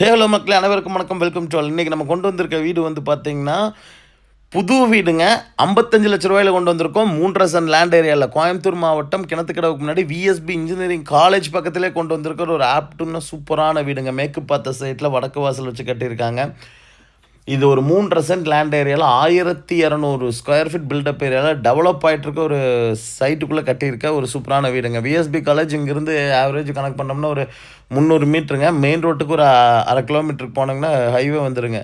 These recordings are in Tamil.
ஹலோ மக்களே, அனைவருக்கும் வணக்கம். Welcome to all. இன்றைக்கி நம்ம கொண்டு வந்திருக்க வீடு வந்து பார்த்தீங்கன்னா புது வீடுங்க. 55 லட்ச ரூபாயில் கொண்டு வந்திருக்கோம். 3 சென்ட் லேண்ட் ஏரியாவில், கோயம்புத்தூர் மாவட்டம், கிணத்துக்கடவுக்கு முன்னாடி விஎஸ்பி இன்ஜினியரிங் காலேஜ் பக்கத்திலே கொண்டு வந்திருக்கிற ஒரு ஆப்டுன்னு சூப்பரான வீடுங்க. மேற்கு பார்த்த சைட்டில் வடக்கு வாசல் வச்சு கட்டியிருக்காங்க. இது ஒரு 3 சென்ட் லேண்ட் ஏரியாவில் 1200 ஸ்கொயர் ஃபீட் பில்டப் ஏரியாவில் டெவலப் ஆகிட்டுருக்க ஒரு சைட்டுக்குள்ளே கட்டியிருக்க ஒரு சூப்பரான வீடுங்க. விஎஸ்பி காலேஜ் இங்கேருந்து ஆவரேஜ் கணக்கு பண்ணோம்னா ஒரு 300 மீட்டருங்க. மெயின் ரோட்டுக்கு ஒரு 1/2 கிலோமீட்டருக்கு போனோங்கன்னா ஹைவே வந்துடுங்க.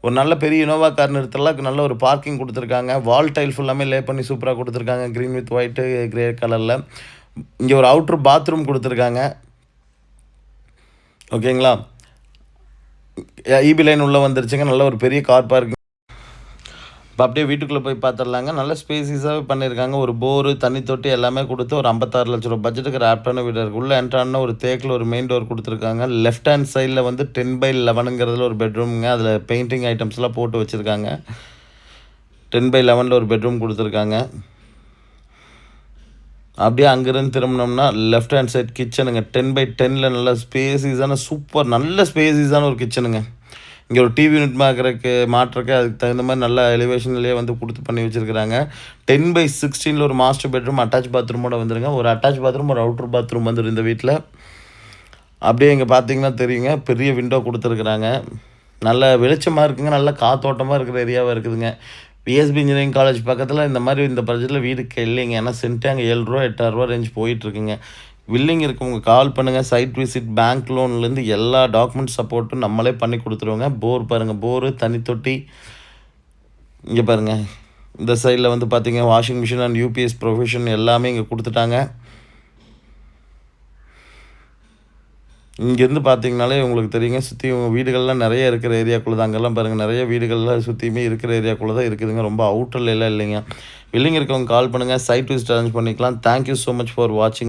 ஒரு நல்ல பெரிய இனோவா கார் நிறுத்தலாம், நல்ல ஒரு பார்க்கிங் கொடுத்துருக்காங்க. வால் டைல் ஃபுல்லாமே லே பண்ணி சூப்பராக கொடுத்துருக்காங்க, க்ரீன் வித் ஒயிட்டு கிரே கலரில். இங்கே ஒரு அவுட்ரு பாத்ரூம் கொடுத்துருக்காங்க. ஓகேங்களா? இபி லைன் உள்ளே வந்துருச்சுங்க. நல்ல ஒரு பெரிய கார் பார்க்கிங். இப்போ அப்படியே வீட்டுக்குள்ளே போய் பார்த்துடலாங்க. நல்ல ஸ்பேசிஸாகவே பண்ணியிருக்காங்க. ஒரு போரு, தண்ணி தொட்டி எல்லாமே கொடுத்து ஒரு 56 லட்ச ரூபா பட்ஜெட்டுக்கு ஆப்டான வீடு இருக்குது. உள்ளே என்ட்ரான ஒரு தேக்கில் ஒரு மெயின் டோர் கொடுத்துருக்காங்க. லெஃப்ட் ஹேண்ட் சைடில் வந்து 10/11ங்கிறதுல ஒரு பெட்ரூமுங்க. அதில் பெயிண்டிங் ஐட்டம்ஸ்லாம் போட்டு வச்சுருக்காங்க. 10/11 ஒரு பெட்ரூம் கொடுத்துருக்காங்க. அப்படியே அங்கேருந்து திரும்பினோம்னா லெஃப்ட் ஹேண்ட் சைட் கிச்சனுங்க. 10/10 நல்ல ஸ்பேசிஸான சூப்பர் நல்ல ஸ்பேசிஸான ஒரு கிச்சனுங்க. இங்கே ஒரு டிவி யூனிட் மாட்டுறக்கு அதுக்கு தகுந்த மாதிரி நல்ல எலிவேஷன்லேயே வந்து கொடுத்து பண்ணி வச்சுருக்கிறாங்க. 10/16 ஒரு மாஸ்டர் பெட்ரூம் அட்டாச் பாத்ரூமோட வந்துருங்க. ஒரு அட்டாச் பாத்ரூம், ஒரு அவுட்ரு பாத்ரூம் வந்துடும் இந்த வீட்டில். அப்படியே இங்கே பார்த்தீங்கன்னா தெரியுங்க, பெரிய விண்டோ கொடுத்துருக்குறாங்க. நல்ல வெளிச்சமாக இருக்குங்க, நல்ல காத்தோட்டமாக இருக்கிற ஏரியாவாக இருக்குதுங்க. பிஎஸ்பி இன்ஜினியரிங் காலேஜ் பக்கத்தில் இந்த மாதிரி இந்த பட்ஜெட்டில் வீடு இல்லைங்க. ஏன்னா சென்ட்டே அங்கே 7 ரூபா 8 ரூபா ரேஞ்ச் போயிட்டுருக்குங்க. வில்லிங் இருக்கவங்க கால் பண்ணுங்கள். சைட் விசிட், பேங்க் லோன்லேருந்து எல்லா டாக்குமெண்ட் சப்போர்ட்டும் நம்மளே பண்ணி கொடுத்துருவோங்க. போர் பாருங்கள், போரு, தண்ணி தொட்டி. இங்கே பாருங்கள், இந்த சைடில் வந்து பார்த்தீங்க washing machine and UPS provision எல்லாமே இங்கே கொடுத்துட்டாங்க. இங்கேருந்து பார்த்தீங்கனாலே உங்களுக்கு தெரியுங்க, சுற்றி வீடுகள்லாம் நிறைய இருக்கிற ஏரியாக்குள்ளே தான். அங்கெல்லாம் பாருங்கள், நிறைய வீடுகள்லாம் சுற்றியுமே இருக்கிற ஏரியாக்குள்ளே தான் இருக்குதுங்க. ரொம்ப அவுட்டர்லாம் இல்லைங்க. வில்லிங் இருக்கவங்க கால் பண்ணுங்கள். சைட் விசிட் அரேஞ்ச் பண்ணிக்கலாம். தேங்க்யூ ஸோ மச் ஃபார் வாட்சிங்.